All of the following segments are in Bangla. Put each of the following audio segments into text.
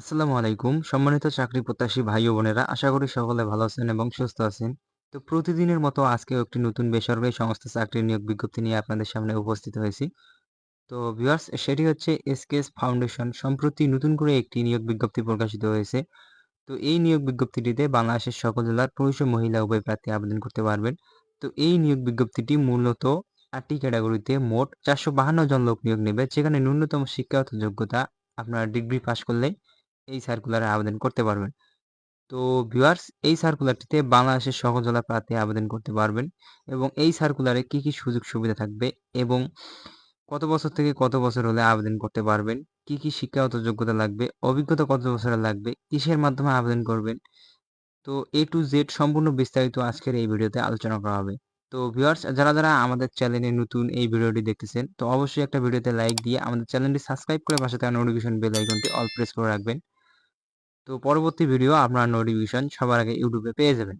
আসসালামু আলাইকুম। সম্মানিত চাকরি প্রত্যাশী ভাই ও বোনেরা, আশা করি সকলে ভালো আছেন এবং সুস্থ আছেন। তো প্রতিদিনের মতো আজকেও একটি নতুন বেসরকারি সংস্থা চাকরির নিয়োগ বিজ্ঞপ্তি নিয়ে আপনাদের সামনে উপস্থিত হয়েছি। তো ভিউয়ার্স, সেটি হচ্ছে এসকেএস ফাউন্ডেশন সম্প্রতি নতুন করে একটি নিয়োগ বিজ্ঞপ্তি প্রকাশিত হয়েছে। তো এই নিয়োগ বিজ্ঞপ্তিটিতে বাংলাদেশের সকল জেলার পুরুষ ও মহিলা উভয় প্রার্থী আবেদন করতে পারবেন। তো এই নিয়োগ বিজ্ঞপ্তিটি মূলত ৮টি ক্যাটাগরিতে মোট ৪৫২ জন লোক নিয়োগ নেবে, যেখানে ন্যূনতম শিক্ষাগত যোগ্যতা আপনার ডিগ্রি পাস করলেই এই সার্কুলারে আবেদন করতে পারবেন। তো ভিউয়ার্স, এই সার্কুলারটিতে বাংলাদেশের সকল জেলার প্রার্থী আবেদন করতে পারবেন এবং এই সার্কুলারে কি কি সুযোগ সুবিধা থাকবে এবং কত বছর থেকে কত বছর হলে আবেদন করতে পারবেন, কি কি শিক্ষাগত যোগ্যতা লাগবে, অভিজ্ঞতা কত বছরের লাগবে, কিসের মাধ্যমে আবেদন করবেন। তো এ টু জেড সম্পূর্ণ বিস্তারিত আজকের এই ভিডিওতে আলোচনা করা হবে। তো ভিউয়ার্স, যারা আমাদের চ্যানেলে নতুন এই ভিডিওটি দেখতেছেন, তো অবশ্যই একটা ভিডিওতে লাইক দিয়ে আমাদের চ্যানেলটি সাবস্ক্রাইব করে পাশে থাকা নোটিফিকেশন বেল আইকনটি অল প্রেস করে রাখবেন। তো পরবর্তী ভিডিও আপনার নোটিফিকেশন সবার আগে ইউটিউবে পেয়ে যাবেন।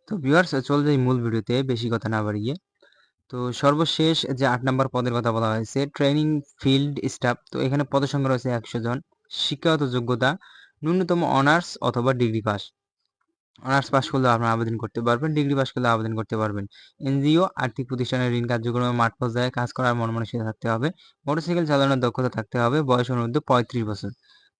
তো ভিউয়ার্স, চলে যাই মূল ভিডিওতে বেশি কথা না বাড়িয়ে। তো সর্বশেষ যে ৮ নাম্বার পদের কথা বলা হয়েছে, ট্রেনিং ফিল্ড স্টাফ। তো এখানে পদের সংখ্যা রয়েছে ১০০ জন। শিক্ষাগত যোগ্যতা ন্যূনতম অনার্স অথবা ডিগ্রি পাস। অনার্স পাস করলেও আপনারা আবেদন করতে পারবেন, ডিগ্রি পাস করলেও আবেদন করতে পারবেন। এনজিও, আর্থিক প্রতিষ্ঠানের ঋণ কার্যক্রমে মাঠ পর্যায়ে কাজ করার মন মানসিকতা থাকতে হবে। মোটরসাইকেল চালানোর দক্ষতা থাকতে হবে। বয়স অনুরোধ ৩৫ বছর।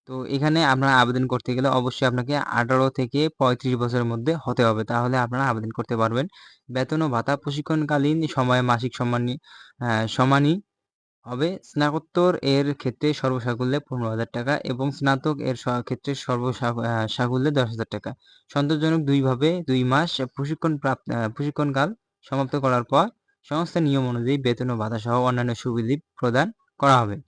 তো এখানে আপনারা আবেদন করতে গেলে অবশ্যই আপনাকে ১৮ থেকে ৩৫ বছরের মধ্যে হতে হবে। তাহলে আপনারা আবেদন করতে পারবেন। বেতন ও ভাতা প্রশিক্ষণকালীন সময়ে মাসিক সমানই হবে। স্নাতকোত্তর এর ক্ষেত্রে সর্বসাকুল্যে ১৫,০০০ টাকা এবং স্নাতক এর ক্ষেত্রে সাকুল্যে ১০,০০০ টাকা। সন্তোষজনক ২ মাস প্রশিক্ষণকাল সমাপ্ত করার পর সংস্থার নিয়ম অনুযায়ী বেতন ও ভাতা সহ অন্যান্য সুবিধা প্রদান করা হবে।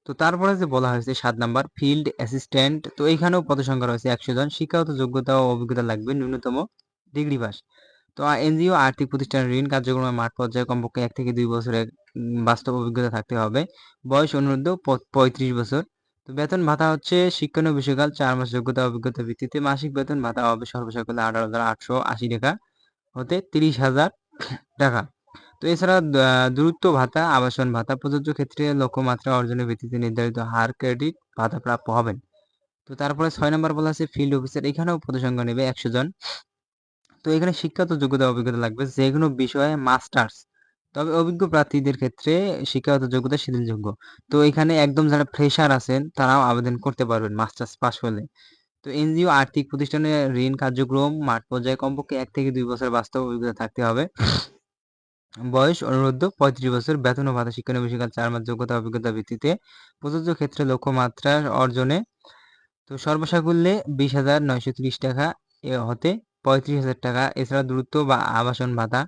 তো তারপরে যে বলা হয়েছে ৭ নাম্বার ফিল্ড অ্যাসিস্ট্যান্ট। তো এখানেও পদসংখ্যা রয়েছে ১০০ জন। শিক্ষাগত যোগ্যতা ও অভিজ্ঞতা লাগবে, ন্যূনতম ডিগ্রি পাস। তো এনজিও, আর্থিক প্রতিষ্ঠানের ঋণ কার্যক্রমে মাঠ পর্যায়ে কমপক্ষে ১ থেকে ২ বছরের বাস্তব অভিজ্ঞতা থাকতে হবে। বয়স অনুরোধ ৩৫ বছর। তো বেতন ভাতা হচ্ছে শিক্ষণীয় বিষয়কাল ৪ মাস যোগ্যতা অভিজ্ঞতা ভিত্তিতে মাসিক বেতন ভাতা হবে সর্বসাকুল্যে ১৮,৮৮০ টাকা হতে ৩০,০০০ টাকা। তো এছাড়া দূরত্ব ভাতা, আবাসন ভাতা প্রযোজ্য ক্ষেত্রে লক্ষ্যমাত্রা অর্জনের ভিত্তিতে নির্ধারিত হার ক্রেডিট ভাতা প্রাপ্য হবেন। তো তারপরে ৬ নম্বর বলা আছে ফিল্ড অফিসার। এখানেও পদসংখ্যা নেবে ১০০ জন। তো এখানে শিক্ষাগত যোগ্যতা অভিজ্ঞতা লাগবে যেকোনো বিষয়ে মাস্টার্স। তবে অভিজ্ঞ প্রার্থীদের ক্ষেত্রে শিক্ষাগত যোগ্যতা শিথিলযোগ্য। তো এখানে একদম যারা ফ্রেশার আছেন তারাও আবেদন করতে পারবেন মাস্টার্স পাস হলে। তো এনজিও, আর্থিক প্রতিষ্ঠানে ঋণ কার্যক্রম মাঠ পর্যায়ে কমপক্ষে ১ থেকে ২ বছর বাস্তব অভিজ্ঞতা থাকতে হবে। বয়স অনুরোধ ৩৫ বছর। বেতন ও ভাতা শিক্ষণীয় বিষয়কাল ৪ মাস যোগ্যতা অভিজ্ঞতার ভিত্তিতে প্রযোজ্য ক্ষেত্রে লক্ষ্যমাত্রা অর্জনে। তো সর্বসাকুল্যে ২০,৯৩০ টাকা হতে ৩৫,০০০ টাকা। এছাড়া দূরত্ব বা আবাসন ভাতা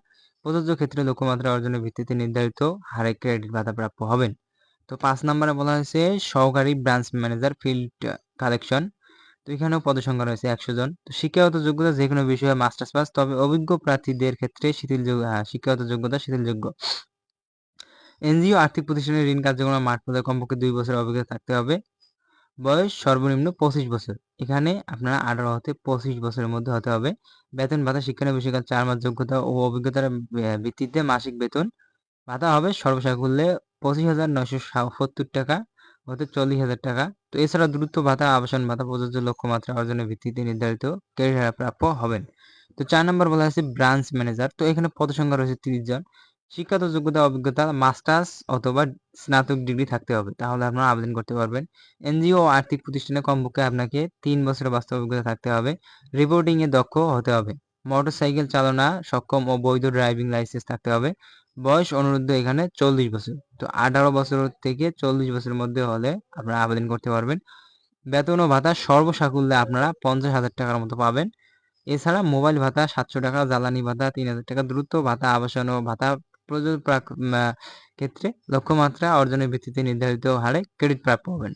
প্রযোজ্য ক্ষেত্রে লক্ষ্যমাত্রা অর্জনের ভিত্তিতে নির্ধারিত হারে ক্রেডিট ভাতা প্রাপ্য হবেন। তো ৫ নম্বরে বলা হয়েছে সহকারী ব্রাঞ্চ ম্যানেজার ফিল্ড কালেকশন। তো এখানেও পদসংখ্যা রয়েছে ১০০ জন। তো শিক্ষাগত যোগ্যতা যেকোনো বিষয়ে মাস্টার্স পাস, তবে অভিজ্ঞ প্রার্থীদের ক্ষেত্রে শিক্ষাগত যোগ্যতা শিথিলযোগ্য। এনজিও, আর্থিক প্রতিষ্ঠানের ঋণ কার্যক্রমে মাঠ পর্যায়ে কমপক্ষে ২ বছরের অভিজ্ঞতা থাকতে হবে। বয়স সর্বনিম্ন ২৫ বছর। এখানে আপনারা ১৮ হতে ২৫ বছরের মধ্যে হতে হবে। বেতন ভাতা শিক্ষণীয় বিষয়কাল ৪ মাস যোগ্যতা ও অভিজ্ঞতার ভিত্তিতে মাসিক বেতন ভাতা হবে সর্বসাকুল্যে ২৫,৯৭০ টাকা হতে ৪০,০০০ টাকা। তো এছাড়া দূরত্ব ভাতা, আবাসন ভাতা প্রযোজ্য লক্ষ্যমাত্রা অর্জনের ভিত্তিতে নির্ধারিত ক্রেডিট হারে প্রাপ্য হবেন। তো ৪ নম্বর বলা হয়েছে ব্রাঞ্চ ম্যানেজার। তো এখানে পদসংখ্যা রয়েছে ৩০ জন। শিক্ষাগত যোগ্যতা অভিজ্ঞতা মাস্টার্স অথবা স্নাতক ডিগ্রি থাকতে হবে, তাহলে আপনারা আবেদন করতে পারবেন। এনজিও ও আর্থিক প্রতিষ্ঠানে কমপক্ষে আপনাকে ৩ বছরের বাস্তব অভিজ্ঞতা থাকতে হবে। রিপোর্টিং এ দক্ষ হতে হবে। মোটরসাইকেল চালনা সক্ষম ও বৈধ ড্রাইভিং লাইসেন্স থাকতে হবে। বয়স অনুরোধ এখানে ৪০ বছর। তো ১৮ বছর থেকে ৪০ বছরের মধ্যে হলে আপনারা আবেদন করতে পারবেন। বেতন ও ভাতা সর্বসাকুল্যে আপনারা ৫০,০০০ টাকার মতো পাবেন। এছাড়া মোবাইল ভাতা ৭০০ টাকা, জ্বালানি ভাতা ৩,০০০ টাকা, দূরত্ব ভাতা, আবাসন ও ভাতা প্রযোজ্য ক্ষেত্রে লক্ষ্যমাত্রা অর্জনের ভিত্তিতে নির্ধারিত হারে ক্রেডিট প্রাপ্য হবেন।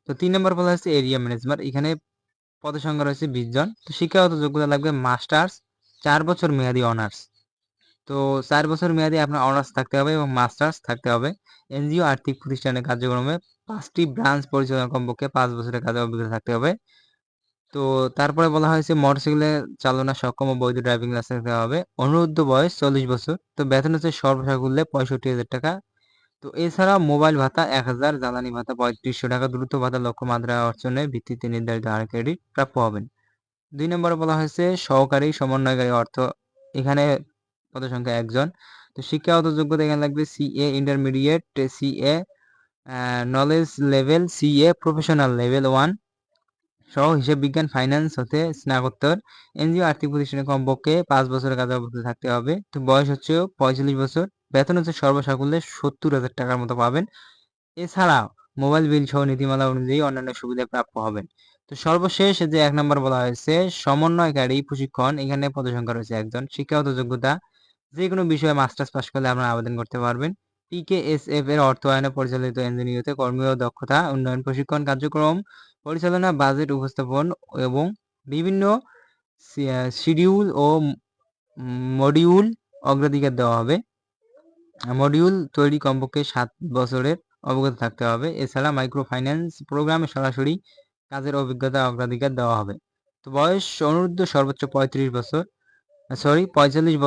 তো ৩ নম্বর বলা হচ্ছে এরিয়া ম্যানেজমেন্ট। এখানে পদসংখ্যা রয়েছে ২০ জন। তো শিক্ষাগত যোগ্যতা লাগবে মাস্টার্স, ৪ বছর মেয়াদী অনার্স। তো ৪ বছর মেয়াদী আপনার অনার্স থাকতে হবে এবং মাস্টার্স থাকতে হবে। এনজিও, আর্থিক প্রতিষ্ঠানের কার্যক্রমে ৫টি ব্রাঞ্চ পরিচালনা কমপক্ষে ৫ বছরের কাজের অভিজ্ঞতা থাকতে হবে। তো তারপরে বলা হয়েছে মোটরসাইকেলে চালনা সক্ষম ও বৈধ ড্রাইভিং লাইসেন্স থাকতে হবে। অনুরোধ বয়স ৪০ বছর। তো বেতন হচ্ছে সর্বসাকুল্যে ৬৫,০০০ টাকা। তো এছাড়া মোবাইল ভাতা ১,০০০, জ্বালানি ভাতা ৩৫০০ টাকা, দ্রুত ভাতা লক্ষ্যমাত্রা অর্জনের ভিত্তিতে নির্ধারিত হারে ক্রেডিট প্রাপ্য হবেন। ২ নম্বরে বলা হয়েছে সহকারী সমন্বয়কারী অর্থ, এখানে পদসংখ্যা ১ জন। তো শিক্ষাগত যোগ্যতা এখানে লাগবে CA intermediate, CA knowledge level, CA professional level 1 সহ হিসাব বিজ্ঞান ফাইন্যান্স হতে স্নাতকোত্তর। এনজিও আর্থিক প্রতিষ্ঠানে কমপক্ষে 5 বছরের কাজে অবস্থা থাকতে হবে। তো বয়স হচ্ছে 45 বছর। বেতন হচ্ছে সর্বসাকুল্যে 70,000 টাকার মতো পাবেন। এছাড়াও মোবাইল বিল সহ নীতিমালা অনুযায়ী অন্যান্য সুবিধা প্রাপ্য হবেন। তো সর্বশেষ যে 1 নম্বর বলা হয়েছে সমন্বয়কারী প্রশিক্ষণ, এখানে পদসংখ্যা রয়েছে 1 জন। শিক্ষাগত যোগ্যতা যে কোনো বিষয়ে মাস্টার্স পাস করলে আপনারা আবেদন করতে পারবেন। পিকেএসএফ এর অর্থায়নে পরিচালিত এনজিওতে কর্মী ও দক্ষতা উন্নয়ন প্রশিক্ষণ কার্যক্রম পরিচালনা, বাজেট উপস্থাপন এবং বিভিন্ন শিডিউল ও মডিউল অগ্রাধিকার দেওয়া হবে। মডিউল তৈরি কমপক্ষে 7 বছরের অবগত থাকতে হবে। এছাড়া মাইক্রো ফাইন্যান্স প্রোগ্রামে সরাসরি কাজের অভিজ্ঞতা অগ্রাধিকার দেওয়া হবে। তো বয়স অনূর্ধ্ব সর্বোচ্চ 45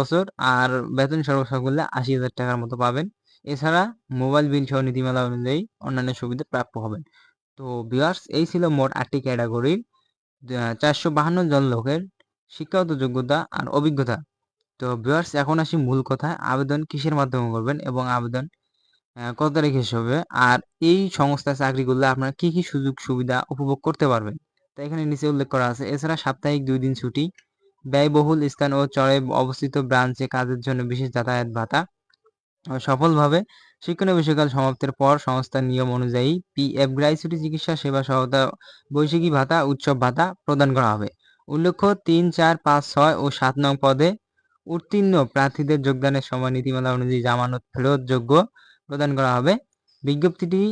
বছর আর বেতন সর্বসাকুল্যে 80,000 টাকার মতো পাবেন। এছাড়া মোবাইল বিল সহ নীতিমালা অনুযায়ী অন্যান্য সুবিধা প্রাপ্য হবেন। তো ভিউয়ার্স, এই ছিল মোট 8টি ক্যাটাগরির 452 জন লোকের শিক্ষাগত যোগ্যতা আর অভিজ্ঞতা। তো ভিউয়ার্স, এখন আসি মূল কথায়, আবেদন কিসের মাধ্যমে করবেন এবং আবেদন কত তারিখে শেষ হবে, আর এই সংস্থায় চাকরি করলে আপনারা কি কি সুযোগ সুবিধা উপভোগ করতে পারবেন। তো এখানে নিচে উল্লেখ করা আছে। এছাড়া সাপ্তাহিক 2 দিন ছুটি, ব্যয়বহুল স্থান ও চরে অবস্থিত ব্রাঞ্চে কাজের জন্য বিশেষ যাতায়াত ভাতা, সফলভাবে শিক্ষণীয় বিষয়কাল সমাপ্তির পর সংস্থার নিয়ম অনুযায়ী পিএফ, গ্রাইচুটি, চিকিৎসা সেবা সহায়তা, বৈশাখী ভাতা, উৎসব ভাতা প্রদান করা হবে। উল্লেখ্য 3, 4, 5, 6 ও 7 নং পদে উত্তীর্ণ প্রার্থীদের যোগদানের সময় নীতিমালা অনুযায়ী জামানত ফেরত যোগ্য প্রদান করা হবে। বিজ্ঞপ্তিটি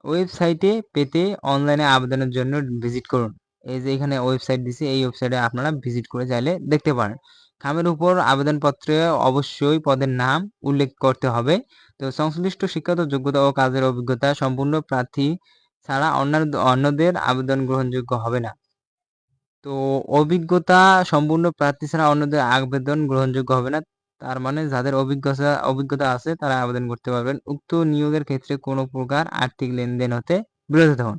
ওয়েবসাইটে পেতে অনলাইনে আবেদনের জন্য ভিজিট করুন। এই যে এখানে ওয়েবসাইট দিছে, এই ওয়েবসাইটে আপনারা ভিজিট করে চাইলে দেখতে পারেন। খামের উপর আবেদনপত্রে অবশ্যই পদের নাম উল্লেখ করতে হবে। তো সংশ্লিষ্ট শিক্ষাগত যোগ্যতা ও কাজের অভিজ্ঞতা সম্পূর্ণ প্রার্থী ছাড়া অন্যদের আবেদন গ্রহণযোগ্য হবে না। তো অভিজ্ঞতা সম্পূর্ণ প্রার্থী ছাড়া অন্যদের আবেদন গ্রহণযোগ্য হবে না। তার মানে যাদের অভিজ্ঞতা আছে তারা আবেদন করতে পারবেন। উক্ত নিয়োগের ক্ষেত্রে কোনো প্রকার আর্থিক লেনদেন হতে বিরত থাকুন।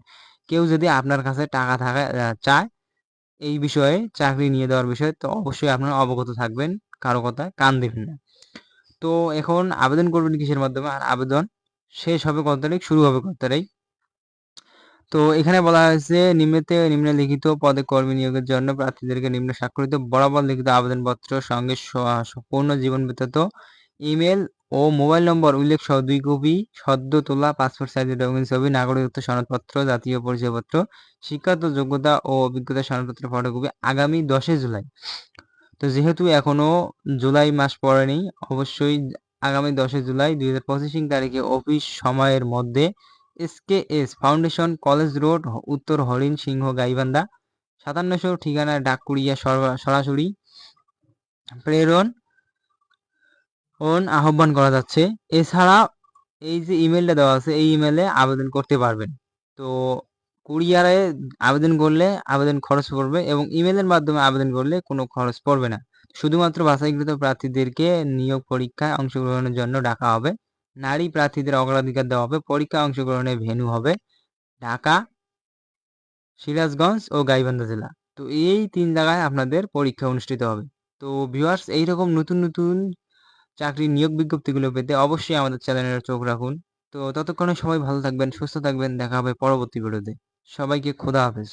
কেউ যদি আপনার কাছে টাকা চায় এই বিষয়ে, চাকরি নিয়ে দেওয়ার বিষয়ে, তো অবশ্যই আপনারা অবগত থাকবেন, কারো কথায় কান দিবেন না। তো এখন আবেদন করবেন কিসের মাধ্যমে আর আবেদন শেষ হবে কত তারিখ, শুরু হবে কত তারিখ। তো এখানে বলা হয়েছে নিম্নলিখিত পদে কর্মী নিয়োগের জন্য প্রার্থীদেরকে নিম্ন স্বাক্ষরিত বরাবর লিখিত আবেদনপত্র সঙ্গে পূর্ণ জীবন বৃত্তান্ত, ইমেল ও মোবাইল নম্বর উল্লেখ সহ 2 কপি সদ্য তোলা পাসপোর্ট সাইজের রঙিন ছবি, নাগরিকত্ব সনদপত্র, জাতীয় পরিচয়পত্র, শিক্ষাগত যোগ্যতা ও অভিজ্ঞতা সনদপত্রের ফটোকপি আগামী 10 জুলাই। তো যেহেতু এখনো জুলাই মাস পড়েনি, অবশ্যই আগামী 10 জুলাই 2025 তারিখে অফিস সময়ের মধ্যে এসকেএস ফাউন্ডেশন, কলেজ রোড, উত্তর হরিণ সিংহ, গাইবান্ধা 5700 ঠিকানায় ডাক কুরিয়া সরাসরি প্রেরণ আহ্বান করা যাচ্ছে। এছাড়া এই যে ইমেলটা দেওয়া আছে এই ইমেলে আবেদন করতে পারবেন। তো কুরিয়ারে আবেদন করলে আবেদন খরচ পড়বে এবং ইমেলের মাধ্যমে আবেদন করলে কোনো খরচ পড়বে না। শুধুমাত্র বাছাইকৃত প্রার্থীদেরকে নিয়োগ পরীক্ষায় অংশগ্রহণের জন্য ডাকা হবে। নারী প্রার্থীদের অগ্রাধিকার দেওয়া হবে। পরীক্ষায় অংশগ্রহণের ভেন্যু হবে ঢাকা, সিরাজগঞ্জ ও গাইবান্ধা জেলা। তো এই 3 জায়গায় আপনাদের পরীক্ষা অনুষ্ঠিত হবে। তো ভিউয়ার্স, এইরকম নতুন নতুন চাকরির নিয়োগ বিজ্ঞপ্তিগুলো পেতে অবশ্যই আমাদের চ্যানেলের চোখ রাখুন। তো ততক্ষণে সবাই ভালো থাকবেন, সুস্থ থাকবেন। দেখা হবে পরবর্তী ভিডিওতে। সবাইকে খোদা হাফেজ।